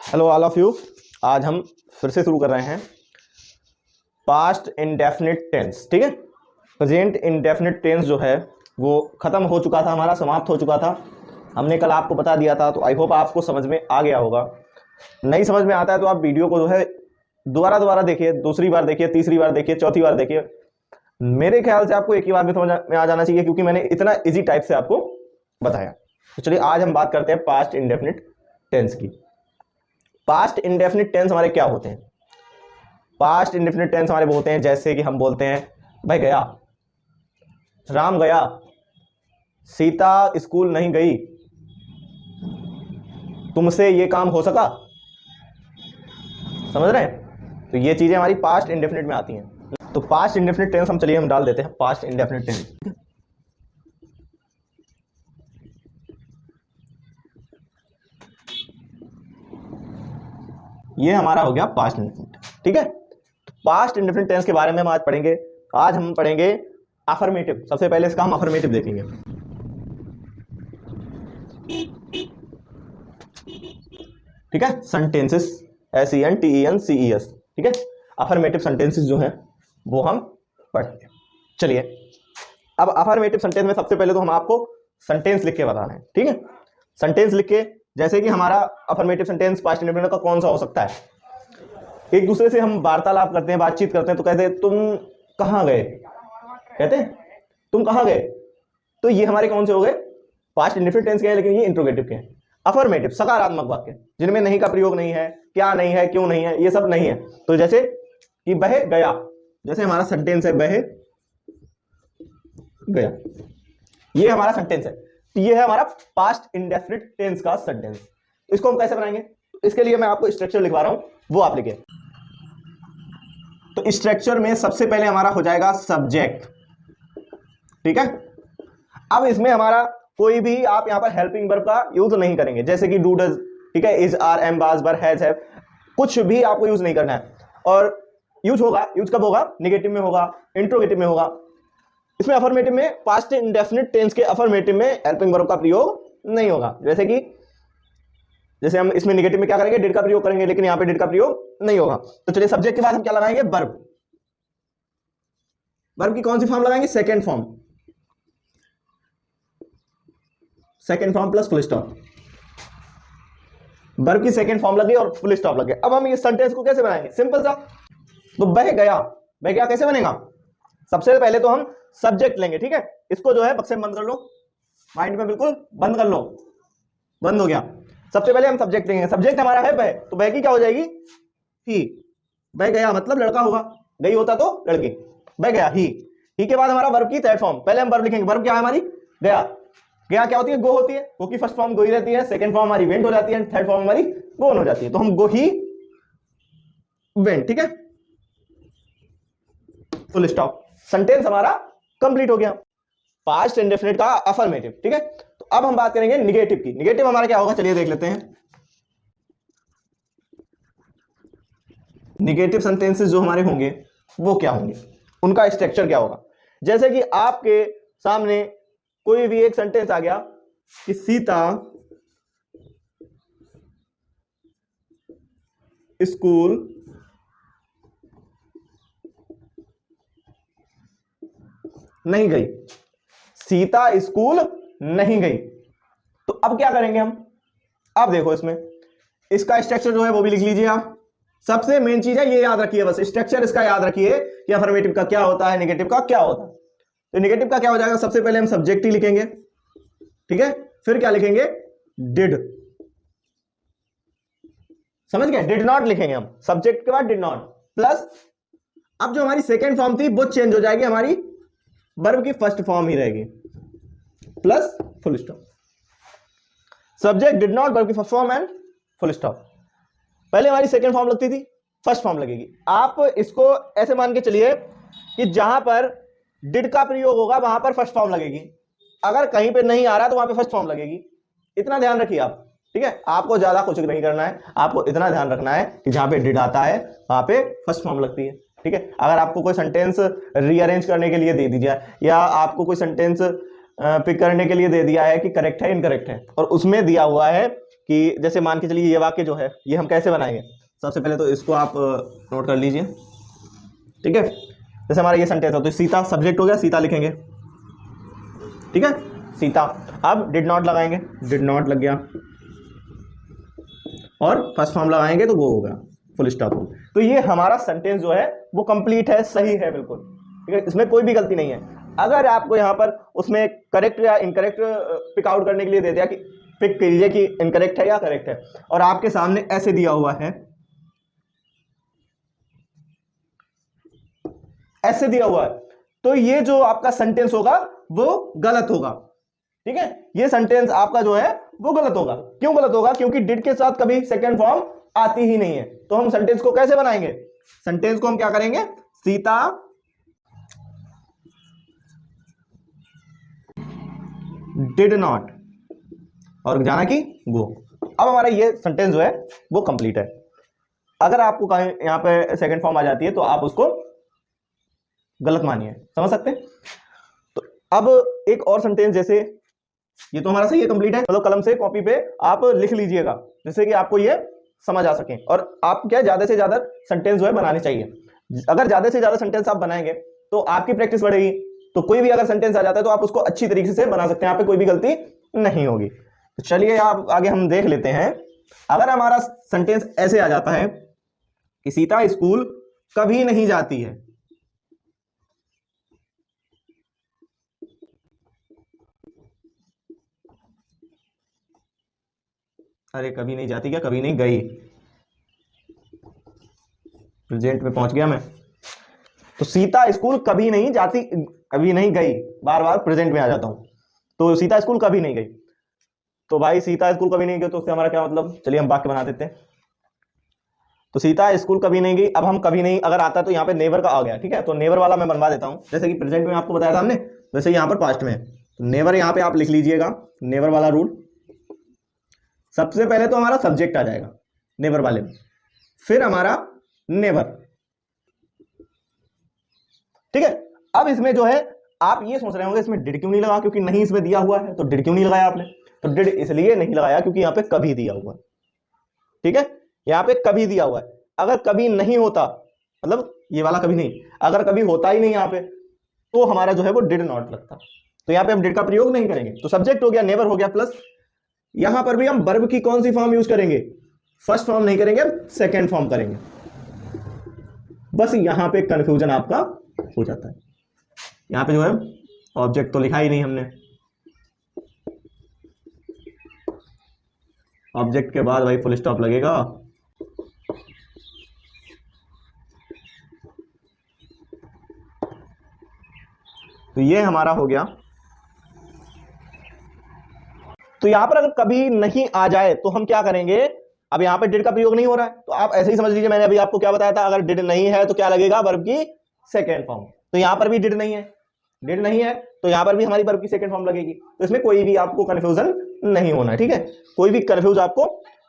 Hello all of you. आज हम फिर से शुरू कर रहे हैं पास्ट इंडेफिनिट टेंस। ठीक है, प्रेजेंट इंडेफिनिट टेंस जो है वो खत्म हो चुका था, हमारा समाप्त हो चुका था। हमने कल आपको बता दिया था, तो आई होप आपको समझ में आ गया होगा। नहीं समझ में आता है तो आप वीडियो को जो है दोबारा देखिए, दूसरी बार देखिए, तीसरी बार देखिए, चौथी बार देखिए। मेरे ख्याल से आपको एक ही बार में समझ में आ जाना चाहिए, क्योंकि मैंने इतना इजी टाइप से आपको बताया। तो चलिए आज हम बात करते हैं पास्ट इंडेफिनिट टेंस की। पास्ट इंडेफिनिट टेंस हमारे क्या होते हैं? पास्ट इंडेफिनिट टेंस हमारे होते हैं जैसे कि हम बोलते हैं भाई गया, राम गया, सीता स्कूल नहीं गई, तुमसे ये काम हो सका। समझ रहे हैं? तो ये चीजें हमारी पास्ट इंडेफिनिट में आती हैं। तो पास्ट इंडेफिनिट टेंस हम चलिए हम डाल देते हैं पास्ट इंडेफिनिट टेंस। ये हमारा हो गया पास्ट इंडेफिनिट। ठीक है, तो पास्ट इंडेफिनिट टेंस के बारे में हम आज पढ़ेंगे। आज हम पढ़ेंगे अफर्मेटिव। सबसे पहले इसका हम अफर्मेटिव देखेंगे। ठीक है, सेंटेंसेस, SENTENCES। ठीक है, अफर्मेटिव सेंटेंसेस जो हैं वो हम पढ़ेंगे। चलिए, अब अफर्मेटिव सेंटेंस में सबसे पहले तो हम आपको सेंटेंस लिख के बताना है। ठीक है, सेंटेंस लिख के, जैसे कि हमारा अफर्मेटिव सेंटेंस पास्ट इंडेफिनिट का कौन सा हो सकता है? एक दूसरे से हम वार्तालाप करते हैं, बातचीत करते हैं, तो कहते हैं तुम कहाँ गए, कहते हैं तुम कहाँ गए। तो ये हमारे कौन से हो गए? पास्ट इंडेफिनिट टेंस के हैं, लेकिन ये इंट्रोगेटिव के हैं। अफर्मेटिव सकारात्मक वाक्य जिनमें नहीं का प्रयोग नहीं है, क्या नहीं है, क्यों नहीं है, ये सब नहीं है। तो जैसे कि बह गया, जैसे हमारा सेंटेंस है बह गया, ये हमारा सेंटेंस है। तो ये है हमारा पास्ट इंडेफिनिट टेंस का सेंटेंस। इसको हम कैसे बनाएंगे? इसके लिए मैं आपको स्ट्रक्चर लिखवा रहा हूं, वो आप लिखिए। तो स्ट्रक्चर में सबसे पहले हमारा हो जाएगा सब्जेक्ट। ठीक है, अब इसमें हमारा कोई भी आप यहां पर हेल्पिंग वर्ब का यूज नहीं करेंगे, जैसे कि डू डज, ठीक है, इज, आर, एम, बाज, बर, हैज, हैव, कुछ भी आपको यूज नहीं करना है। और यूज होगा, यूज कब होगा? नेगेटिव में होगा, इंट्रोगेटिव में होगा। इसमें अफर्मेटिव में, पास्ट इंडेफिनिट टेंस के अफर्मेटिव में हेल्पिंग वर्ब का प्रयोग नहीं होगा। जैसे हम इसमें नेगेटिव में क्या करेंगे? डिड का प्रयोग करेंगे, लेकिन यहां पे डिड का प्रयोग नहीं होगा। तो चलिए, सब्जेक्ट के बाद हम क्या लगाएंगे? वर्ब। वर्ब की कौन सी फॉर्म लगाएंगे? Second form. Second form plus full stop. Verb की सेकेंड फॉर्म लगे और फुल स्टॉप लगे। अब हम इस सेंटेंस को कैसे बनाएंगे? सिंपल सा। तो बह गया, बह गया कैसे बनेगा? सबसे पहले तो हम सब्जेक्ट लेंगे। ठीक है, इसको जो है बक्से में बंद कर लो, माइंड में बिल्कुल बंद कर लो, बंद हो गया। सबसे पहले हम सब्जेक्ट लेंगे। सब्जेक्ट हमारा है बह, तो बह की क्या हो जाएगी? ही। बह गया मतलब लड़का होगा, गई होता तो लड़की। बह गया, ही के बाद हमारा वर्ब की थर्ड फॉर्म। पहले हम वर्ब लिखेंगे। वर्ब क्या है हमारी? गया। गया क्या होती है? गो होती है। गो की फर्स्ट फॉर्म गो ही रहती है, सेकंड फॉर्म हमारी वेंट हो जाती है, थर्ड फॉर्म हमारी गोन हो जाती है। तो हम गो ही वेंट। ठीक है, फुल स्टॉप। सेंटेंस हमारा कंप्लीट हो गया, पास्ट इंडेफिनिट का अफर्मेटिव। ठीक है, तो अब हम बात करेंगे निगेटिव की। निगेटिव हमारा क्या होगा? चलिए देख लेते हैं। निगेटिव सेंटेंसेस जो हमारे होंगे वो क्या होंगे, उनका स्ट्रक्चर क्या होगा? जैसे कि आपके सामने कोई भी एक सेंटेंस आ गया कि सीता स्कूल नहीं गई, सीता स्कूल नहीं गई। तो अब क्या करेंगे हम? अब देखो, इसमें इसका स्ट्रक्चर जो है वो भी लिख लीजिए आप। सबसे मेन चीज है, ये याद रखिए, बस स्ट्रक्चर इसका याद रखिए कि अफर्मेटिव का क्या होता है, नेगेटिव का क्या होता है। तो नेगेटिव का क्या हो जाएगा? सबसे पहले हम सब्जेक्ट ही लिखेंगे। ठीक है, फिर क्या लिखेंगे? डिड। समझ गए? डिड नॉट लिखेंगे हम, सब्जेक्ट के बाद डिड नॉट प्लस, अब जो हमारी सेकेंड फॉर्म थी वो चेंज हो जाएगी, हमारी वर्ब की फर्स्ट फॉर्म ही रहेगी, plus full stop. Subject did not, verb की first form and full stop. पहले हमारी सेकेंड फॉर्म लगती थी, फर्स्ट फॉर्म लगेगी। आप इसको ऐसे मान के चलिए कि जहां पर डिड का प्रयोग होगा वहां पर फर्स्ट फॉर्म लगेगी, अगर कहीं पे नहीं आ रहा तो वहां पे फर्स्ट फॉर्म लगेगी। इतना ध्यान रखिए आप। ठीक है, आपको ज्यादा कुछ नहीं करना है, आपको इतना ध्यान रखना है कि जहां पे डिड आता है वहां पे फर्स्ट फॉर्म लगती है। ठीक है, अगर आपको कोई सेंटेंस रीअरेंज करने के लिए दे दी जाए, या आपको कोई सेंटेंस पिक करने के लिए दे दिया है कि करेक्ट है इनकरेक्ट है, और उसमें दिया हुआ है कि जैसे मान के चलिए ये वाक्य जो है ये हम कैसे बनाएंगे। सबसे पहले तो इसको आप नोट कर लीजिए, ठीक है। जैसे हमारा ये सेंटेंस है तो सीता सब्जेक्ट हो गया, सीता लिखेंगे, ठीक है, सीता। अब डिड नॉट लगाएंगे, डिड नॉट लग गया, और फर्स्ट फॉर्म लगाएंगे तो वो हो गया फुल स्टॉप। तो ये हमारा सेंटेंस जो है वो कंप्लीट है, सही है बिल्कुल, ठीक है, इसमें कोई भी गलती नहीं है। अगर आपको यहाँ पर उसमें करेक्ट या इनकरेक्ट पिक आउट करने के लिए दे दिया कि पिक कीजिए कि इनकरेक्ट है या करेक्ट है, और आपके सामने ऐसे दिया हुआ है, ऐसे दिया हुआ है, तो ये जो आपका सेंटेंस होगा वो गलत होगा, ठीक है। ये सेंटेंस आपका जो है वो गलत होगा। क्यों गलत होगा? क्योंकि डिड के साथ कभी सेकंड फॉर्म आती ही नहीं है। तो हम सेंटेंस को कैसे बनाएंगे? सेंटेंस को हम क्या करेंगे, सीता डिड नॉट, और जाना कि गो। अब हमारा ये सेंटेंस जो है वो कंप्लीट है। अगर आपको कहीं यहां पे सेकंड फॉर्म आ जाती है तो आप उसको गलत मानिए, समझ सकते हैं। तो अब एक और सेंटेंस, जैसे ये तो हमारा सही है, कंप्लीट है, मतलब कलम से कॉपी पे आप लिख लीजिएगा जिससे कि आपको ये समझ आ सके। और आप क्या ज्यादा से ज्यादा सेंटेंस जो है बनाने चाहिए। अगर ज्यादा से ज्यादा सेंटेंस आप बनाएंगे तो आपकी प्रैक्टिस बढ़ेगी, तो कोई भी अगर सेंटेंस आ जाता है तो आप उसको अच्छी तरीके से बना सकते हैं, यहाँ पे कोई भी गलती नहीं होगी। तो चलिए आप आगे हम देख लेते हैं। अगर हमारा सेंटेंस ऐसे आ जाता है कि सीता स्कूल कभी नहीं जाती है, अरे कभी नहीं जाती क्या, कभी नहीं गई, प्रेजेंट में पहुंच गया मैं। तो सीता स्कूल कभी नहीं जाती, कभी नहीं गई, बार बार प्रेजेंट में आ जाता हूं। तो सीता स्कूल कभी नहीं गई, तो भाई सीता स्कूल कभी नहीं गई तो उससे हमारा क्या मतलब? चलिए हम वाक्य बना देते हैं। तो सीता स्कूल कभी नहीं गई, अब हम कभी नहीं अगर आता तो यहाँ पे नेवर का आ गया, ठीक है। तो नेवर वाला मैं बनवा देता हूं, जैसे कि प्रेजेंट में आपको बताया था हमने, वैसे यहाँ पर पास्ट में है। नेवर यहाँ पे आप लिख लीजिएगा, नेवर वाला रूल। सबसे पहले तो हमारा सब्जेक्ट आ जाएगा नेवर वाले में, फिर हमारा नेवर, ठीक है। अब इसमें जो है आप ये सोच रहे होंगे इसमें डिड क्यों नहीं लगा, क्योंकि नहीं इसमें दिया हुआ है। तो डिड क्यों नहीं लगाया आपने? तो डिड इसलिए नहीं लगाया क्योंकि यहाँ पे कभी दिया हुआ है, ठीक है। यहाँ पे कभी दिया हुआ है, अगर कभी नहीं होता, मतलब ये वाला कभी नहीं, अगर कभी होता ही नहीं यहाँ पे, तो हमारा जो है वो डिड नॉट लगता। तो यहाँ पे हम डिड का प्रयोग नहीं करेंगे। तो सब्जेक्ट हो गया, नेवर हो गया, प्लस यहां पर भी हम वर्ब की कौन सी फॉर्म यूज करेंगे? फर्स्ट फॉर्म नहीं करेंगे, सेकेंड फॉर्म करेंगे। बस यहां पे कंफ्यूजन आपका हो जाता है। यहां पे जो है ऑब्जेक्ट तो लिखा ही नहीं हमने, ऑब्जेक्ट के बाद भाई फुल स्टॉप लगेगा। तो ये हमारा हो गया। तो यहां पर अगर कभी नहीं आ जाए तो हम क्या करेंगे? अब यहां पे डिड का प्रयोग नहीं हो रहा है, तो आप ऐसे ही समझ लीजिए, मैंने अभी आपको क्या बताया था, अगर डिड नहीं है तो क्या लगेगा? वर्ब की सेकेंड फॉर्म। तो यहां पर भी डिड नहीं है, डिड नहीं है तो यहां पर भी हमारी वर्ब की सेकेंड फॉर्म लगेगी। तो इसमें कोई भी आपको कंफ्यूजन नहीं होना है, ठीक है। कोई भी कंफ्यूज आपको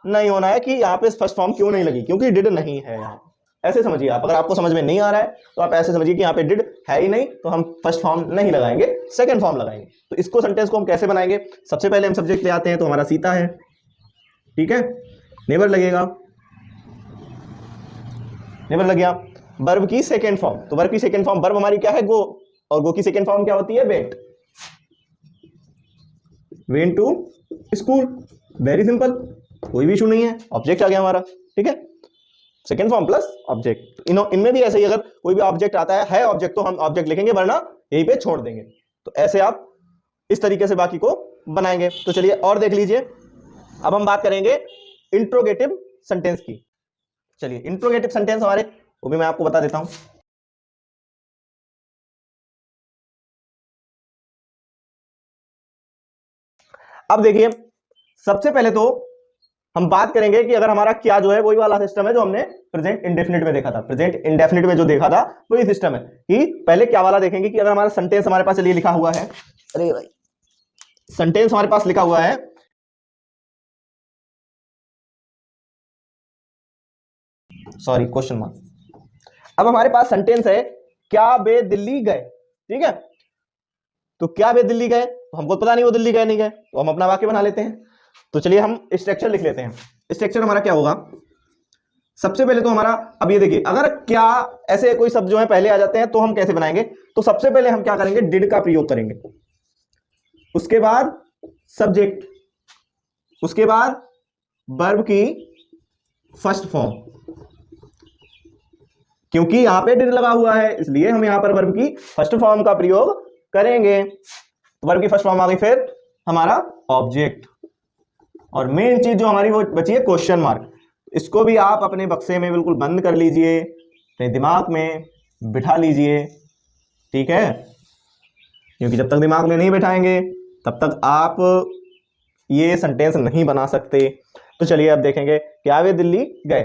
नहीं होना है कि यहाँ पे फर्स्ट फॉर्म क्यों नहीं लगी, क्योंकि डिड नहीं है यहाँ। ऐसे समझिए आप, अगर आपको समझ में नहीं आ रहा है तो आप ऐसे समझिए कि यहाँ पे डिड है ही नहीं, तो हम फर्स्ट फॉर्म नहीं लगाएंगे, सेकंड फॉर्म लगाएंगे। तो इसको सेंटेंस को हम कैसे बनाएंगे? सबसे पहले हम सब्जेक्ट ले आते हैं, तो हमारा सीता है, ठीक है, नेवर लगेगा, नेवर लग गया। वर्ब की सेकंड फॉर्म, तो वर्ब की सेकंड फॉर्म, वर्ब हमारी क्या है? गो, और गो की सेकंड फॉर्म क्या होती है? Went, went to school, very simple, कोई भी इशू नहीं है, ऑब्जेक्ट आ गया हमारा, ठीक है, सेकेंड फॉर्म प्लस ऑब्जेक्ट। इनमें भी ऐसे ही, अगर कोई भी ऑब्जेक्ट आता है ऑब्जेक्ट तो हम ऑब्जेक्ट लिखेंगे, वरना यहीं पे छोड़ देंगे। तो ऐसे आप इस तरीके से बाकी को बनाएंगे। तो चलिए और देख लीजिए, अब हम बात करेंगे इंट्रोगेटिव सेंटेंस की। चलिए इंट्रोगेटिव सेंटेंस हमारे, वो भी मैं आपको बता देता हूं। अब देखिए, सबसे पहले तो हम बात करेंगे कि अगर हमारा क्या जो है वही वाला सिस्टम है जो हमने प्रेजेंट इंडेफिनिट में देखा था। प्रेजेंट इंडेफिनिट में जो देखा था वही सिस्टम है कि पहले क्या वाला देखेंगे कि अगर हमारा सेंटेंस हमारे पास चलिए लिखा हुआ है, अरे भाई सेंटेंस हमारे पास लिखा हुआ है, सॉरी क्वेश्चन मार्क। अब हमारे पास सेंटेंस है, क्या वे दिल्ली गए, ठीक है। तो क्या वे दिल्ली गए, तो हमको पता नहीं वो दिल्ली गए नहीं गए, तो हम अपना वाक्य बना लेते हैं। तो चलिए हम स्ट्रक्चर लिख लेते हैं। स्ट्रक्चर हमारा क्या होगा, सबसे पहले तो हमारा, अब ये देखिए अगर क्या ऐसे कोई शब्द जो है पहले आ जाते हैं तो हम कैसे बनाएंगे, तो सबसे पहले हम क्या करेंगे, डिड का प्रयोग करेंगे, उसके बाद सब्जेक्ट, उसके बाद वर्ब की फर्स्ट फॉर्म, क्योंकि यहां पे डिड लगा हुआ है इसलिए हम यहां पर वर्ब की फर्स्ट फॉर्म का प्रयोग करेंगे। वर्ब की फर्स्ट फॉर्म आ गई, फिर हमारा ऑब्जेक्ट, और मेन चीज जो हमारी वो बची है क्वेश्चन मार्क। इसको भी आप अपने बक्से में बिल्कुल बंद कर लीजिए, अपने दिमाग में बिठा लीजिए, ठीक है, क्योंकि जब तक दिमाग में नहीं बिठाएंगे तब तक आप ये सेंटेंस नहीं बना सकते। तो चलिए अब देखेंगे, क्या वे दिल्ली गए,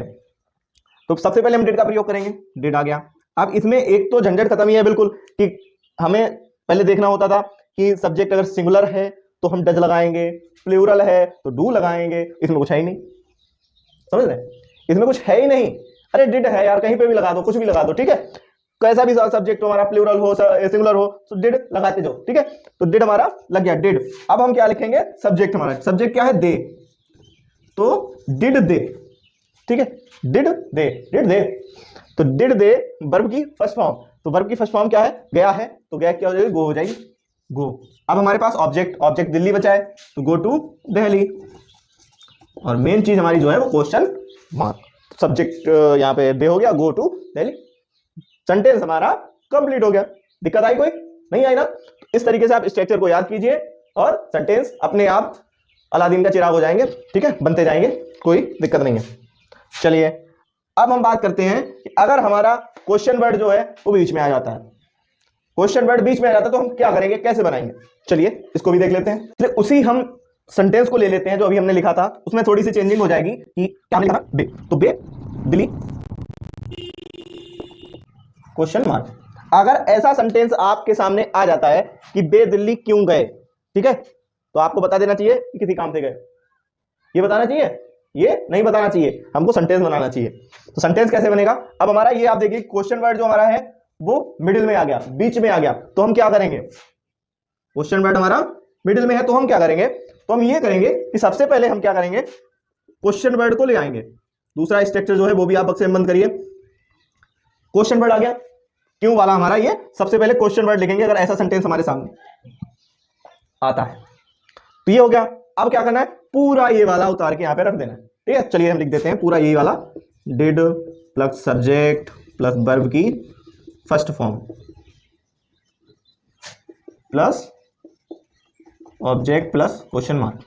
तो सबसे पहले हम डिड का प्रयोग करेंगे, डिड आ गया। अब इसमें एक तो झंझट खत्म ही है बिल्कुल, कि हमें पहले देखना होता था कि सब्जेक्ट अगर सिंगुलर है तो हम डज लगाएंगे, प्लूरल है तो डू लगाएंगे, इसमें कुछ है ही नहीं, समझ रहे, इसमें कुछ है ही नहीं। अरे डिड है यार, कहीं पे भी लगा दो, कुछ भी लगा दो, ठीक है, कैसा भी सब्जेक्ट हो हमारा, प्लूरल हो सिंगुलर हो, तो डिड लगाते जाओ, ठीक है। तो डिड हमारा लग गया, डिड। अब हम क्या लिखेंगे, सब्जेक्ट, हमारा सब्जेक्ट क्या है, दे, तो डिड दे, ठीक है, डिड दे, डिड दे, तो डिड दे वर्ब की फर्स्ट फॉर्म, तो वर्ब की फर्स्ट फॉर्म क्या है, गया है, तो गया क्या हो जाएगी, गो हो जाएगी, गो। अब हमारे पास ऑब्जेक्ट, ऑब्जेक्ट दिल्ली बचा है, तो गो टू दिल्ली, और मेन चीज हमारी जो है वो क्वेश्चन मार्क। सब्जेक्ट यहाँ पे दे हो गया, गो टू दिल्ली, सेंटेंस हमारा कंप्लीट हो गया। दिक्कत आई कोई, नहीं आई ना। इस तरीके से आप स्ट्रक्चर को याद कीजिए और सेंटेंस अपने आप अलादीन का चिराग हो जाएंगे, ठीक है, बनते जाएंगे, कोई दिक्कत नहीं है। चलिए अब हम बात करते हैं कि अगर हमारा क्वेश्चन वर्ड जो है वो बीच में आ जाता है, क्वेश्चन वर्ड बीच में आ जाता है तो हम क्या करेंगे, कैसे बनाएंगे, चलिए इसको भी देख लेते हैं। चलिए उसी हम सेंटेंस को ले लेते हैं जो अभी हमने लिखा था, उसमें थोड़ी सी चेंजिंग हो जाएगी कि क्या लिखा था, बे, तो बे दिल्ली क्वेश्चन मार्क। अगर ऐसा सेंटेंस आपके सामने आ जाता है कि बे दिल्ली क्यों गए, ठीक है, तो आपको बता देना चाहिए कि किसी काम से गए, ये बताना चाहिए, ये नहीं बताना चाहिए, हमको सेंटेंस बनाना चाहिए। तो सेंटेंस कैसे बनेगा, अब हमारा ये आप देखिए क्वेश्चन वर्ड जो हमारा है वो मिडिल में आ गया, बीच में आ गया, तो हम क्या करेंगे, क्वेश्चन वर्ड हमारा मिडिल में है तो हम क्या करेंगे, तो हम ये करेंगे कि सबसे पहले हम क्या करेंगे, क्वेश्चन वर्ड को ले आएंगे। दूसरा स्ट्रक्चर जो है वो भी आप बक्से में बंद करिए, क्वेश्चन वर्ड आ गया, क्यों वाला हमारा ये, सबसे पहले क्वेश्चन वर्ड लिखेंगे अगर ऐसा सेंटेंस हमारे सामने आता है, तो ये हो गया। अब क्या करना है, पूरा ये वाला उतार के यहां पे रख देना है, ठीक है। चलिए हम लिख देते हैं पूरा ये वाला, did plus subject plus verb की first form plus object plus question mark.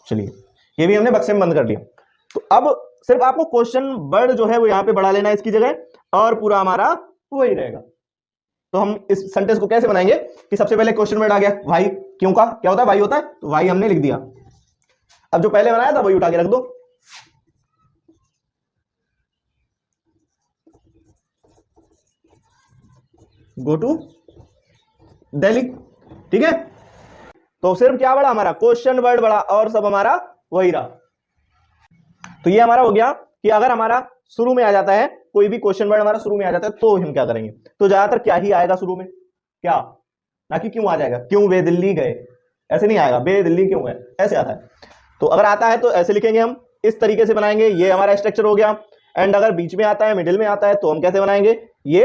चलिए ये भी हमने बक्से में बंद कर दिया। तो अब सिर्फ आपको क्वेश्चन वर्ड जो है वो यहां पे बढ़ा लेना है इसकी जगह, और पूरा हमारा वही रहेगा। तो हम इस सेंटेंस को कैसे बनाएंगे कि सबसे पहले क्वेश्चन वर्ड आ गया, भाई, क्यों का क्या होता है, भाई होता है, तो भाई हमने लिख दिया। अब जो पहले बनाया था वही उठा के रख दो, गो टू दिल्ली, ठीक है। तो सिर्फ क्या बढ़ा, हमारा क्वेश्चन वर्ड बढ़ा और सब हमारा वही रहा। तो ये हमारा हो गया कि अगर हमारा शुरू में आ जाता है कोई भी क्वेश्चन वर्ड हमारा शुरू में आ जाता है तो हम क्या करेंगे, तो ज्यादातर क्या ही आएगा शुरू में, क्या, ना कि क्यों आ जाएगा, क्यों वे दिल्ली गए, ऐसे नहीं आएगा, बे दिल्ली क्यों गए, ऐसे आता है। तो अगर आता है तो ऐसे लिखेंगे हम, इस तरीके से बनाएंगे, ये हमारा स्ट्रक्चर हो गया। एंड अगर बीच में आता है, मिडिल में आता है, तो हम कैसे बनाएंगे, ये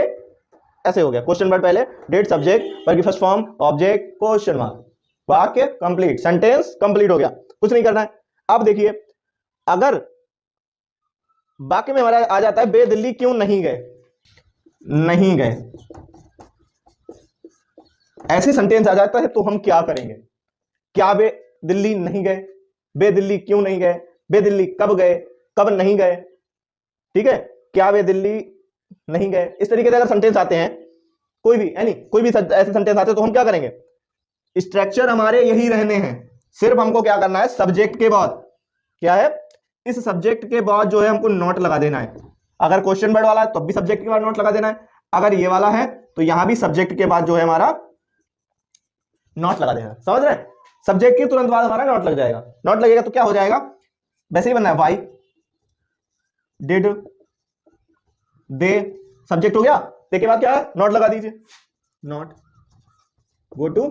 ऐसे हो गया, क्वेश्चन वर्ड पहले, डेट सब्जेक्ट वर्ब की first form object question mark, वाक्य कंप्लीट, सेंटेंस कंप्लीट हो गया, कुछ नहीं करना है। अब देखिए अगर वाक्य में हमारा आ जाता है बे दिल्ली क्यों नहीं गए, नहीं गए, ऐसे सेंटेंस आ जाता है तो हम क्या करेंगे, क्या बे दिल्ली नहीं गए, बे दिल्ली क्यों नहीं गए, बे दिल्ली कब गए, कब नहीं गए, ठीक है, क्या वे दिल्ली नहीं गए। इस तरीके से अगर सेंटेंस आते हैं कोई भी, यानी कोई भी ऐसे सेंटेंस आते हैं तो हम क्या करेंगे, स्ट्रक्चर हमारे यही रहने हैं, सिर्फ हमको क्या करना है, सब्जेक्ट के बाद क्या है, इस सब्जेक्ट के बाद जो है हमको नोट लगा देना है। अगर क्वेश्चन वर्ड वाला है तो भी सब्जेक्ट के बाद नोट लगा देना है, अगर ये वाला है तो यहां भी सब्जेक्ट के बाद जो है हमारा नोट लगा देना, समझ रहे हैं, सब्जेक्ट के तुरंत बाद हमारा नोट लग जाएगा। नोट लगेगा तो क्या हो जाएगा, वैसे ही बनना है, वाई डिड दे, सब्जेक्ट हो गया, दे के बाद क्या है, नोट लगा दीजिए, नोट, गो टू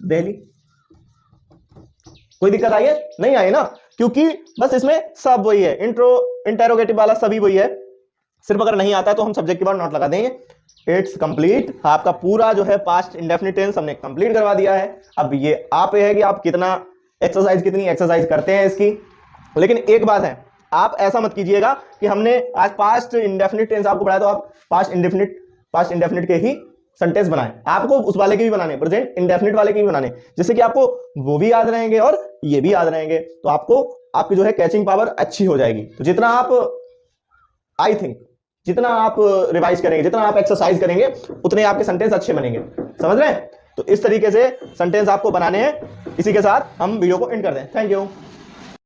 दिल्ली। कोई दिक्कत आई है? नहीं आई ना, क्योंकि बस इसमें सब वही है, इंटेरोगेटिव वाला सभी वही है, सिर्फ अगर नहीं आता है तो हम सब्जेक्ट के बाद नोट लगा देंगे। इट्स कंप्लीट, आपका पूरा जो है पास्ट इंडेफिनिट टेंस हमने कंप्लीट करवा दिया है। अब ये आप है कि आप कितनी एक्सरसाइज करते हैं इसकी। लेकिन एक बात है, आप ऐसा मत कीजिएगा कि हमने आज पास्ट इंडेफिनिट टेंस आपको पढ़ाया तो आप पास्ट इंडेफिनिट के ही सेंटेंस बनाएं। आपको उस वाले के भी बनाने, प्रेजेंट इंडेफिनिट वाले के भी बनाने, जिससे कि आपको वो भी याद रहेंगे और ये भी याद रहेंगे, तो आपको आपकी जो है कैचिंग पावर अच्छी हो जाएगी। तो जितना आप जितना आप रिवाइज करेंगे, जितना आप एक्सरसाइज करेंगे, उतने आपके सेंटेंस अच्छे बनेंगे। समझ रहे हैं? तो इस तरीके से सेंटेंस आपको बनाने हैं। इसी के साथ हम वीडियो को एंड कर दें। Thank you.